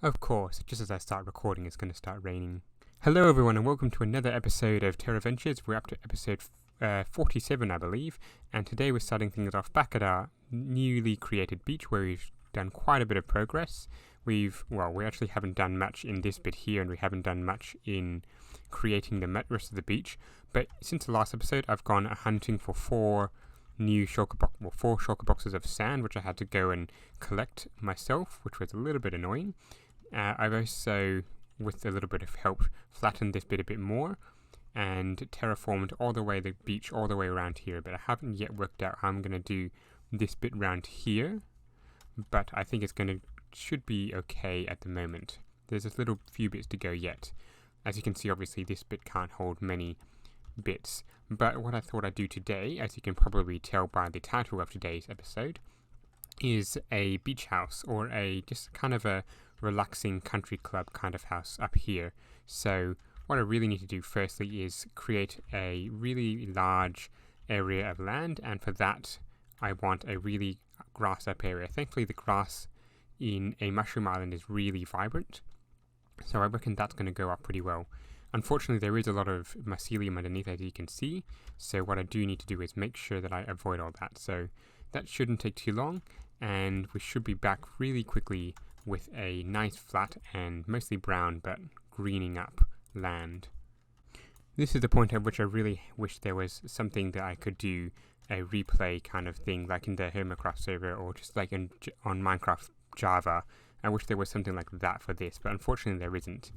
Of course, just as I start recording, it's going to start raining. Hello, everyone, and welcome to another episode of TerraVentures. We're up to episode 47, I believe, and today we're starting things off back at our newly created beach where we've done quite a bit of progress. We actually haven't done much in this bit here, and we haven't done much in creating the rest of the beach. But since the last episode, I've gone hunting for four shulker boxes of sand, which I had to go and collect myself, which was a little bit annoying. I've also, with a little bit of help, flattened this bit a bit more and terraformed all the way the beach all the way around here, but I haven't yet worked out how I'm going to do this bit around here, but I think should be okay at the moment. There's a little few bits to go yet. As you can see, obviously this bit can't hold many bits, but what I thought I'd do today, as you can probably tell by the title of today's episode, is a beach house, or just kind of a relaxing country club kind of house up here. So what I really need to do firstly is create a really large area of land, and for that I want a really grass up area. Thankfully the grass in a mushroom island is really vibrant, so I reckon that's going to go up pretty well. Unfortunately there is a lot of mycelium underneath, as you can see, so what I do need to do is make sure that I avoid all that. So that shouldn't take too long, and we should be back really quickly with a nice flat and mostly brown but greening up land. This is the point at which I really wish there was something that I could do a replay kind of thing, like in the Hermitcraft server or just like on Minecraft Java. I wish there was something like that for this, but unfortunately there isn't.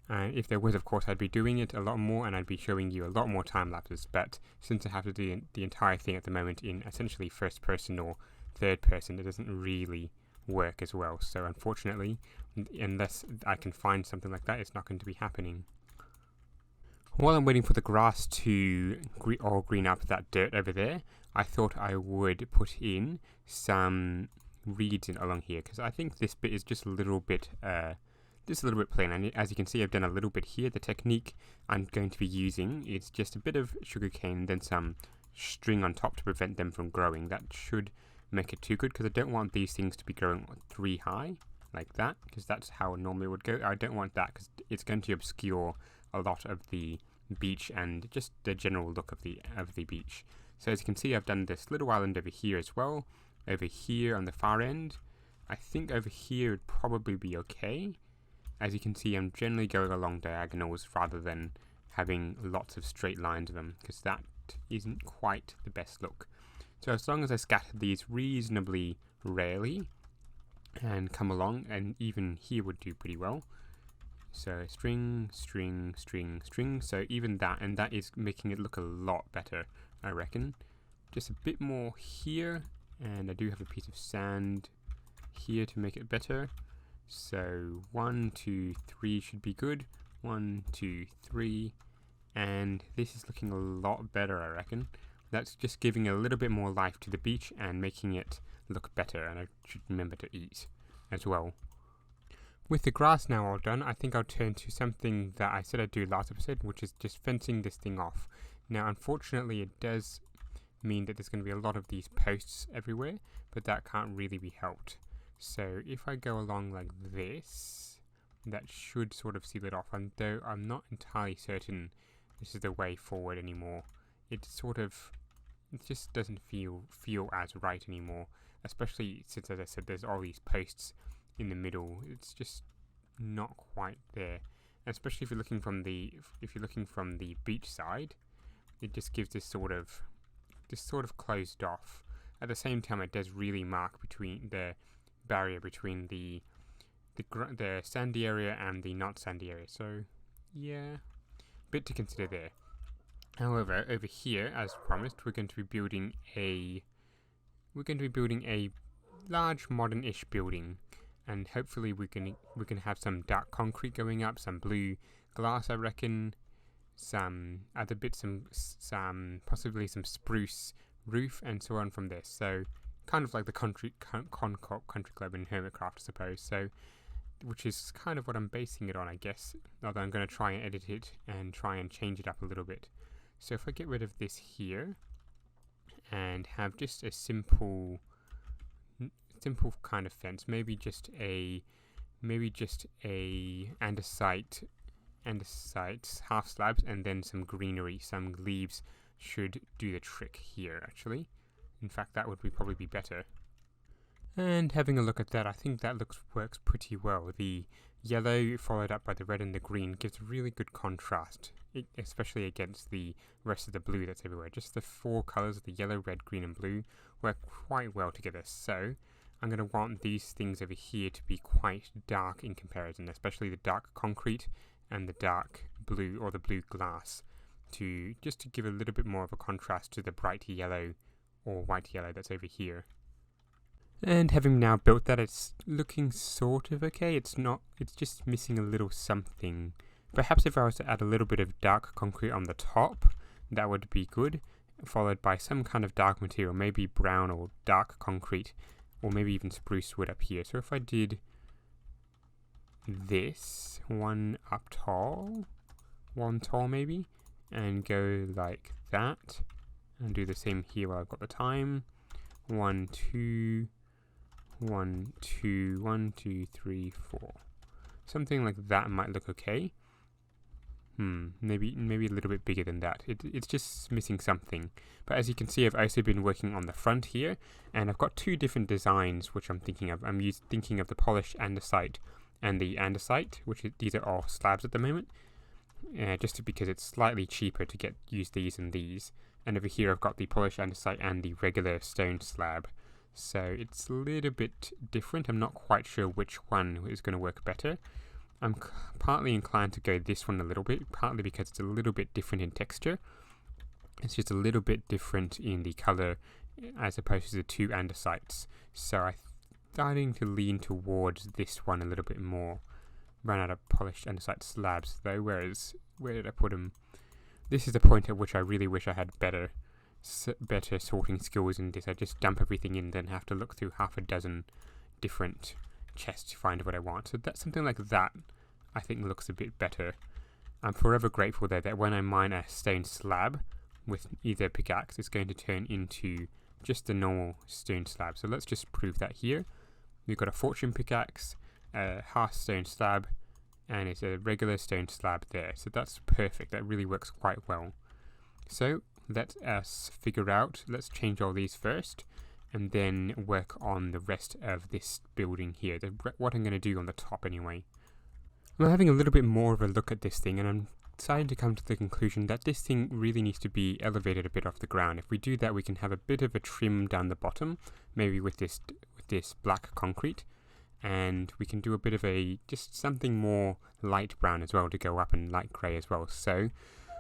If there was, of course, I'd be doing it a lot more and I'd be showing you a lot more time lapses, but since I have to do the entire thing at the moment in essentially first person or third person, it doesn't really work as well. So unfortunately, unless I can find something like that, it's not going to be happening. While I'm waiting for the grass to all green up that dirt over there, I thought I would put in some reeds along here, because I think this bit is just a little bit plain, and as you can see I've done a little bit here. The technique I'm going to be using is just a bit of sugarcane and then some string on top to prevent them from growing. That should make it too good, because I don't want these things to be growing 3 high like that, because that's how it normally would go. I don't want that because it's going to obscure a lot of the beach and just the general look of the beach. So as you can see, I've done this little island over here as well, over here on the far end. I think over here would probably be okay. As you can see, I'm generally going along diagonals rather than having lots of straight lines of them, because that isn't quite the best look. So as long as I scatter these reasonably rarely and come along, and even here would do pretty well. So string, string, string, string. So even that, and that is making it look a lot better, I reckon. Just a bit more here, and I do have a piece of sand here to make it better. So 1, 2, 3 should be good. 1, 2, 3, and this is looking a lot better, I reckon. That's just giving a little bit more life to the beach and making it look better, and I should remember to eat as well. With the grass now all done, I think I'll turn to something that I said I'd do last episode, which is just fencing this thing off. Now unfortunately it does mean that there's going to be a lot of these posts everywhere, but that can't really be helped. So if I go along like this, that should sort of seal it off, and though I'm not entirely certain this is the way forward anymore. It just doesn't feel as right anymore, especially since, as I said, there's all these posts in the middle. It's just not quite there, especially if you're looking from the beach side. It just gives this sort of closed off. At the same time, it does really mark between the barrier between the sandy area and the not sandy area. So yeah, bit to consider there. However, over here, as promised, we're going to be building a large modern-ish building, and hopefully we can have some dark concrete going up, some blue glass, I reckon, some other bits, some possibly some spruce roof, and so on from this. So kind of like the country club in Hermitcraft, I suppose. So, which is kind of what I'm basing it on, I guess. Although I'm going to try and edit it and try and change it up a little bit. So if I get rid of this here and have just a simple kind of fence, maybe just a maybe just a andesite half slabs, and then some greenery, some leaves should do the trick here actually. In fact, that would probably be better. And having a look at that, I think that works pretty well. The yellow followed up by the red and the green gives really good contrast, especially against the rest of the blue that's everywhere. Just the four colours of the yellow, red, green and blue work quite well together. So I'm going to want these things over here to be quite dark in comparison, especially the dark concrete and the dark blue or the blue glass, just to give a little bit more of a contrast to the bright yellow or white yellow that's over here. And having now built that, it's looking sort of okay. It's just missing a little something. Perhaps if I was to add a little bit of dark concrete on the top, that would be good, followed by some kind of dark material, maybe brown or dark concrete, or maybe even spruce wood up here. So if I did this, one tall maybe, and go like that, and do the same here while I've got the time. 1, 2, 1, 2, 1, 2, 3, 4. Something like that might look okay. Maybe a little bit bigger than that. It's just missing something. But as you can see, I've also been working on the front here, and I've got two different designs which I'm thinking of. I'm thinking of the polished andesite and the andesite, these are all slabs at the moment, just because it's slightly cheaper to use these and these. And over here I've got the polished andesite and the regular stone slab. So it's a little bit different. I'm not quite sure which one is going to work better. I'm partly inclined to go this one a little bit, partly because it's a little bit different in texture. It's just a little bit different in the color as opposed to the two andesites. So I'm starting to lean towards this one a little bit more. Ran out of polished andesite slabs though, where did I put them? This is the point at which I really wish I had better sorting skills in this. I just dump everything in, then have to look through half a dozen different chests to find what I want. So that's something like that I think looks a bit better. I'm forever grateful though that when I mine a stone slab with either pickaxe, it's going to turn into just a normal stone slab. So let's just prove that here. We've got a fortune pickaxe, a half stone slab, and it's a regular stone slab there. So that's perfect. That really works quite well. So let us figure out, let's change all these first, and then work on the rest of this building here, what I'm going to do on the top anyway. I'm having a little bit more of a look at this thing, and I'm deciding to come to the conclusion that this thing really needs to be elevated a bit off the ground. If we do that, we can have a bit of a trim down the bottom, maybe with this black concrete, and we can do a bit of just something more light brown as well to go up, and light grey as well. So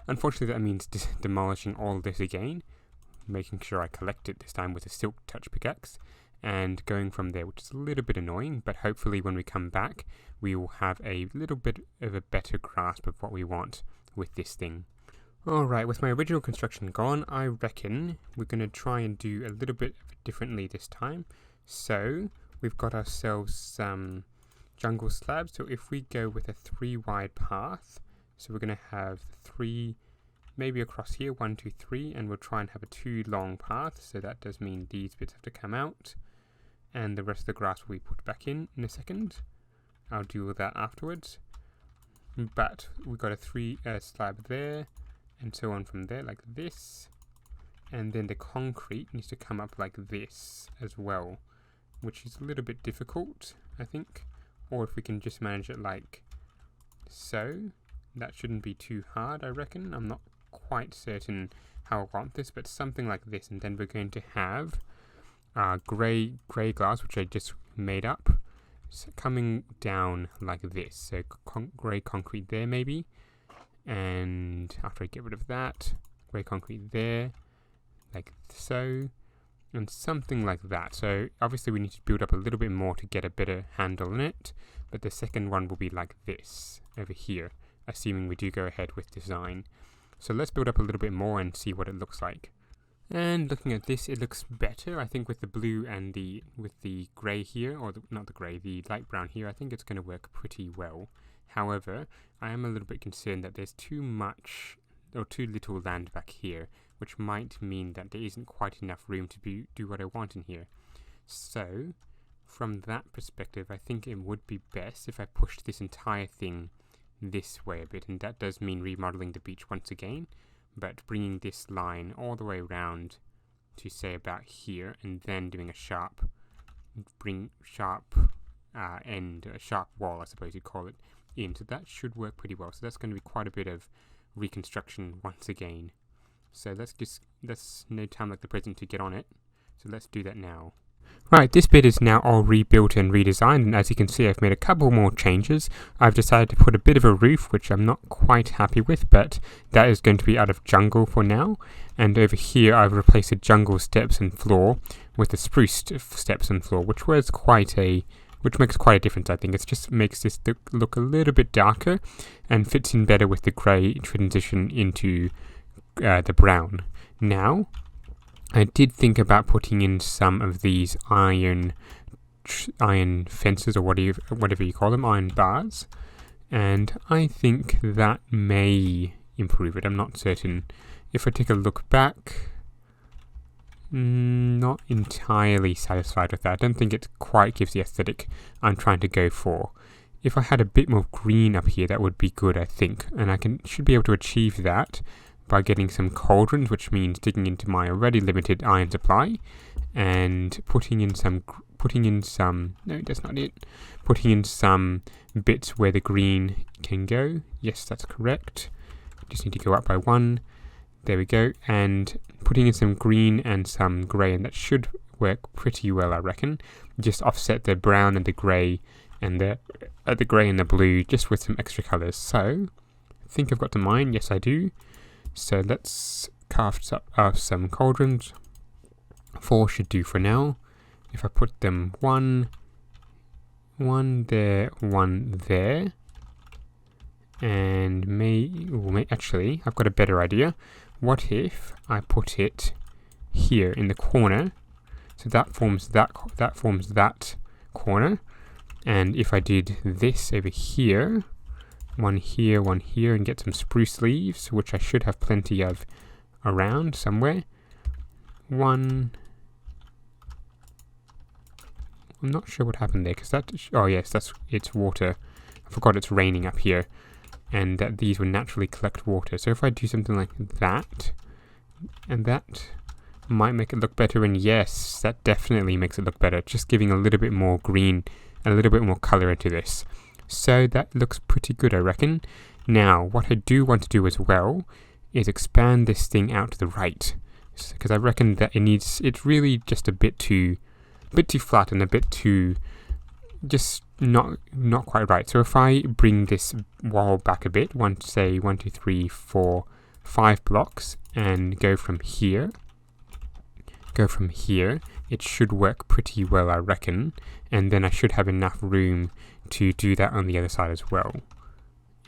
unfortunately that means demolishing all this again, making sure I collect it this time with a silk touch pickaxe, and going from there, which is a little bit annoying, but hopefully when we come back we will have a little bit of a better grasp of what we want with this thing. Alright, with my original construction gone, I reckon we're going to try and do a little bit differently this time. So we've got ourselves some jungle slabs, so if we go with a 3 wide path, so we're going to have 3 maybe across here, 1, 2, 3, and we'll try and have a 2 long path, so that does mean these bits have to come out, and the rest of the grass will be put back in a second. I'll deal with that afterwards. But we've got a 3 slab there, and so on from there, like this, and then the concrete needs to come up like this as well, which is a little bit difficult, I think, or if we can just manage it like so. That shouldn't be too hard, I reckon. I'm not quite certain how I want this, but something like this. And then we're going to have grey glass, which I just made up, so coming down like this. So grey concrete there maybe. And after I get rid of that, grey concrete there, like so. And something like that. So obviously we need to build up a little bit more to get a better handle on it. But the second one will be like this over here, assuming we do go ahead with design. So let's build up a little bit more and see what it looks like. And looking at this, it looks better, I think, with the blue and with the grey here, or not the grey, the light brown here. I think it's going to work pretty well. However, I am a little bit concerned that there's too much or too little land back here, which might mean that there isn't quite enough room to do what I want in here. So from that perspective, I think it would be best if I pushed this entire thing this way a bit, and that does mean remodeling the beach once again, but bringing this line all the way around to say about here, and then doing a sharp end, a sharp wall, I suppose you'd call it, in. So that should work pretty well. So that's going to be quite a bit of reconstruction once again. So let's no time like the present to get on it. So let's do that now. Right, this bit is now all rebuilt and redesigned, and as you can see I've made a couple more changes. I've decided to put a bit of a roof, which I'm not quite happy with, but that is going to be out of jungle for now. And over here I've replaced the jungle steps and floor with the spruce steps and floor, which makes quite a difference, I think. It just makes this look a little bit darker and fits in better with the grey transition into the brown. Now, I did think about putting in some of these iron fences, or whatever you call them, iron bars, and I think that may improve it. I'm not certain. If I take a look back, not entirely satisfied with that. I don't think it quite gives the aesthetic I'm trying to go for. If I had a bit more green up here, that would be good, I think, and I should be able to achieve that by getting some cauldrons, which means digging into my already limited iron supply and putting in some no, that's not it, putting in some bits where the green can go. Yes, that's correct. Just need to go up by one. There we go. And putting in some green and some grey, and that should work pretty well, I reckon. Just offset the brown and the grey and the grey and the blue just with some extra colours. So I think I've got the mine. Yes, I do. So let's craft up some cauldrons. 4 should do for now. If I put them one there, one there, and actually, I've got a better idea. What if I put it here in the corner? So that forms that corner. And if I did this over here, one here, and get some spruce leaves, which I should have plenty of around somewhere. I'm not sure what happened there, because oh yes, it's water. I forgot it's raining up here, and that these would naturally collect water. So if I do something like that, and that might make it look better, and yes, that definitely makes it look better, just giving a little bit more green, a little bit more color into this. So that looks pretty good, I reckon. Now, what I do want to do as well is expand this thing out to the right, because I reckon that it's really just a bit too flat and a bit too just not quite right. So if I bring this wall back a bit, 1, 2, 3, 4, 5 blocks, and go from here, it should work pretty well, I reckon. And then I should have enough room to do that on the other side as well.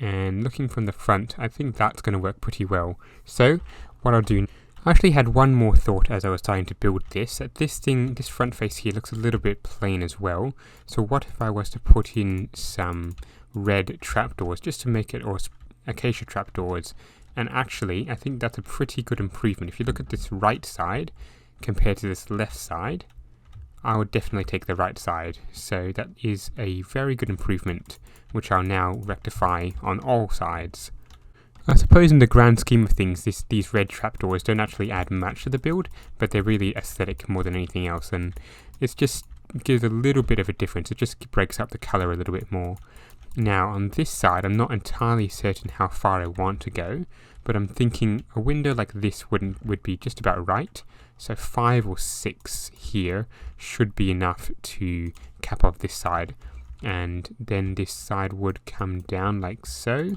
And looking from the front, I think that's going to work pretty well. So what I'll do, I actually had one more thought as I was starting to build this. This front face here looks a little bit plain as well. So what if I was to put in some red trapdoors just to make it, or acacia trapdoors? And actually, I think that's a pretty good improvement. If you look at this right side compared to this left side, I would definitely take the right side. So that is a very good improvement, which I'll now rectify on all sides. I suppose in the grand scheme of things, these red trapdoors don't actually add much to the build, but they're really aesthetic more than anything else, and it just gives a little bit of a difference. It just breaks up the colour a little bit more. Now on this side, I'm not entirely certain how far I want to go, but I'm thinking a window like this would be just about right. So 5 or 6 here should be enough to cap off this side, and then this side would come down like so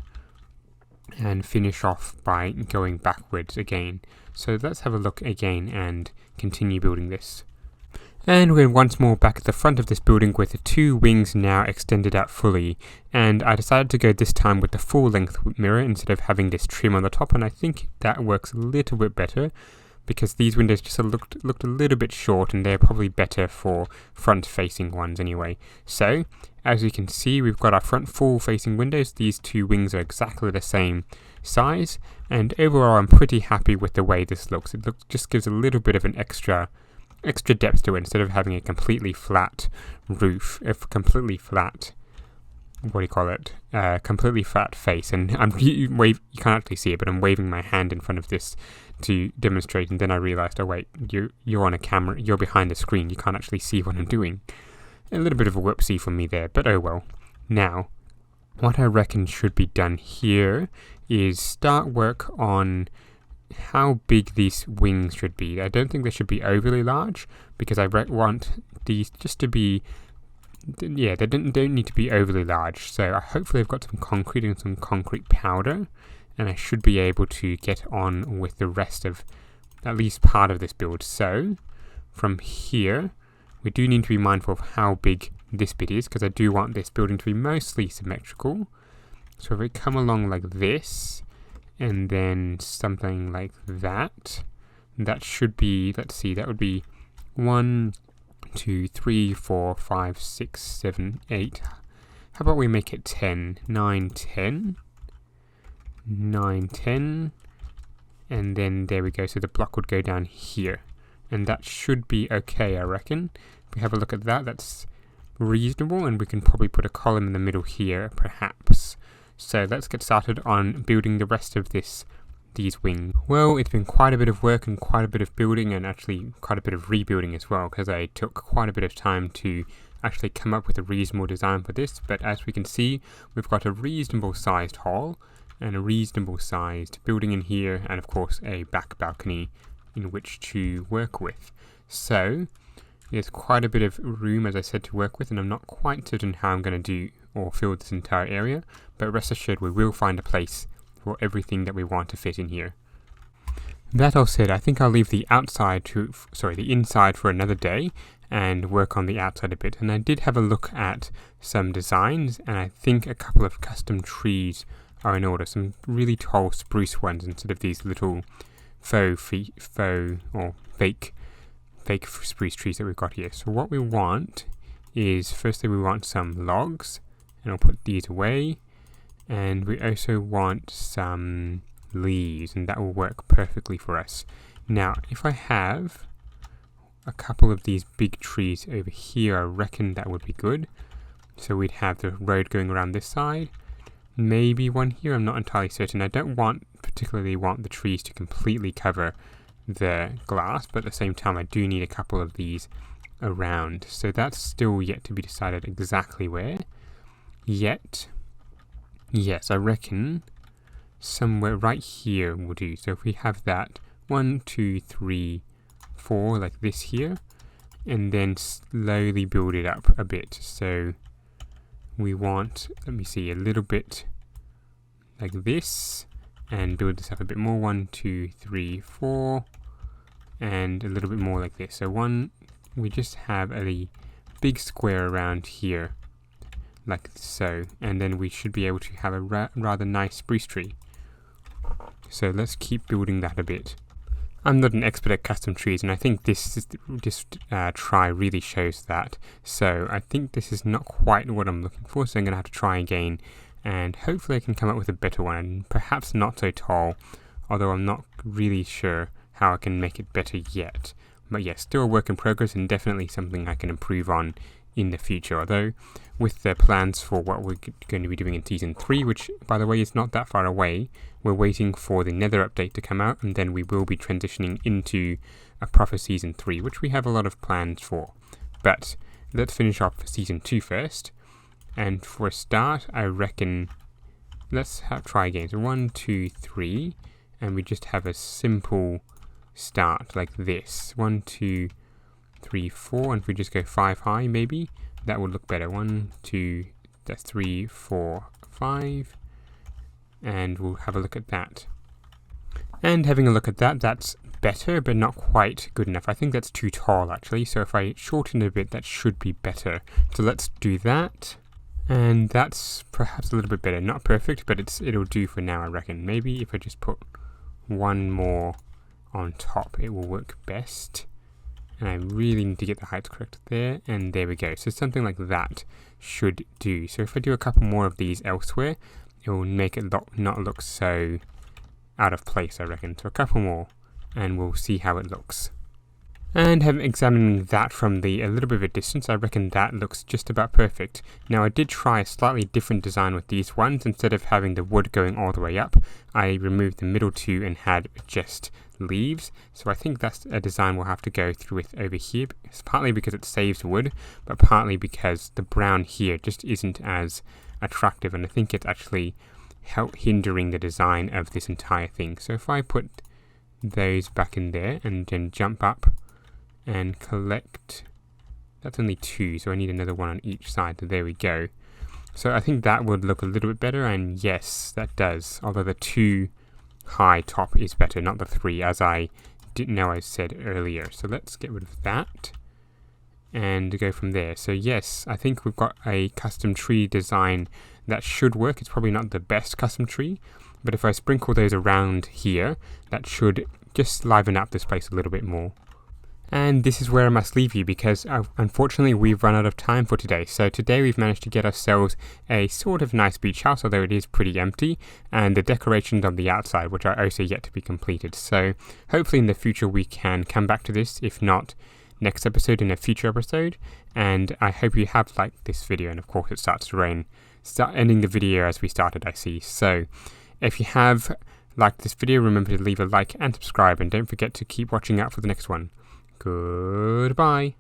and finish off by going backwards again. So let's have a look again and continue building this. And we're once more back at the front of this building with the 2 wings now extended out fully, and I decided to go this time with the full length mirror instead of having this trim on the top, and I think that works a little bit better, because these windows just looked a little bit short, and they're probably better for front-facing ones anyway. So, as you can see, we've got our front full-facing windows. These 2 wings are exactly the same size, and overall I'm pretty happy with the way this looks. It just gives a little bit of an extra extra depth to it instead of having a completely flat roof, completely flat, what do you call it, completely flat face. And you can't actually see it, but I'm waving my hand in front of this to demonstrate, and then I realized, oh wait, you're on a camera, you're behind the screen, you can't actually see what I'm doing. A little bit of a whoopsie from me there, but oh well. Now, what I reckon should be done here is start work on how big these wings should be. I don't think they should be overly large, because I want these just to be, yeah, they don't need to be overly large. So hopefully I've got some concrete and some concrete powder, and I should be able to get on with the rest of at least part of this build. So from here, we do need to be mindful of how big this bit is, because I do want this building to be mostly symmetrical. So if we come along like this, and then something like that, that should be, let's see, that would be 1, 2, 3, 4, 5, 6, 7, 8. How about we make it 10? 9, 10. 9, 10. And then there we go. So the block would go down here. And that should be okay, I reckon. If we have a look at that, that's reasonable. And we can probably put a column in the middle here, perhaps. So let's get started on building the rest of these wings. Well, it's been quite a bit of work and quite a bit of building, and actually quite a bit of rebuilding as well, because I took quite a bit of time to actually come up with a reasonable design for this. But as we can see, we've got a reasonable sized hall and a reasonable sized building in here, and of course a back balcony in which to work with. So there's quite a bit of room, as I said, to work with, and I'm not quite certain how I'm going to do or fill this entire area, but rest assured we will find a place for everything that we want to fit in here. That all said, I think I'll leave the inside for another day and work on the outside a bit. And I did have a look at some designs, and I think a couple of custom trees are in order. Some really tall spruce ones instead of these little fake spruce trees that we've got here. So what we want is, firstly we want some logs, and I'll put these away. And we also want some leaves, and that will work perfectly for us. Now, if I have a couple of these big trees over here, I reckon that would be good. So we'd have the road going around this side. Maybe one here, I'm not entirely certain. I don't particularly want the trees to completely cover the glass, but at the same time I do need a couple of these around. So that's still yet to be decided exactly where. Yet, yes, I reckon somewhere right here will do. So if we have that 1, 2, 3, 4 like this here, and then slowly build it up a bit. So we want, let me see, a little bit like this, and build this up a bit more. 1, 2, 3, 4, and a little bit more like this. So we just have a big square around here, like so, and then we should be able to have a rather nice spruce tree. So let's keep building that a bit. I'm not an expert at custom trees, and I think this try really shows that. So I think this is not quite what I'm looking for, so I'm going to have to try again, and hopefully I can come up with a better one, and perhaps not so tall, although I'm not really sure how I can make it better yet. But yeah, still a work in progress, and definitely something I can improve on in the future, although with the plans for what we're going to be doing in Season 3, which by the way is not that far away, we're waiting for the Nether update to come out, and then we will be transitioning into a proper Season 3, which we have a lot of plans for. But let's finish off Season 2 first, and for a start I reckon let's try again. So 1, 2, 3, and we just have a simple start like this. 1, 2, 3, 4, and if we just go 5 high, maybe that would look better. 1, 2, that's 3, 4, 5, and we'll have a look at that. And having a look at that, that's better, but not quite good enough. I think that's too tall actually, so if I shorten it a bit, that should be better. So let's do that, and that's perhaps a little bit better. Not perfect, but it'll do for now, I reckon. Maybe if I just put one more on top, it will work best. And I really need to get the heights correct there, and there we go. So something like that should do. So if I do a couple more of these elsewhere, it will make it not look so out of place, I reckon. So a couple more, and we'll see how it looks. And having examined that from a little bit of a distance, I reckon that looks just about perfect. Now I did try a slightly different design with these ones. Instead of having the wood going all the way up, I removed the middle two and had just leaves. So I think that's a design we'll have to go through with over here. It's partly because it saves wood, but partly because the brown here just isn't as attractive, and I think it's actually hindering the design of this entire thing. So if I put those back in there and then jump up and collect, that's only two, so I need another one on each side. So there we go. So I think that would look a little bit better, and yes, that does. Although the 2 high top is better, not the 3, as I didn't know I said earlier. So let's get rid of that and go from there. So yes, I think we've got a custom tree design that should work. It's probably not the best custom tree, but if I sprinkle those around here, that should just liven up this place a little bit more. And this is where I must leave you, because unfortunately we've run out of time for today. So today we've managed to get ourselves a sort of nice beach house, although it is pretty empty, and the decorations on the outside, which are also yet to be completed. So hopefully in the future we can come back to this, if not next episode, in a future episode. And I hope you have liked this video, and of course it starts to rain. Start ending the video as we started, I see. So if you have liked this video, remember to leave a like and subscribe, and don't forget to keep watching out for the next one. Goodbye.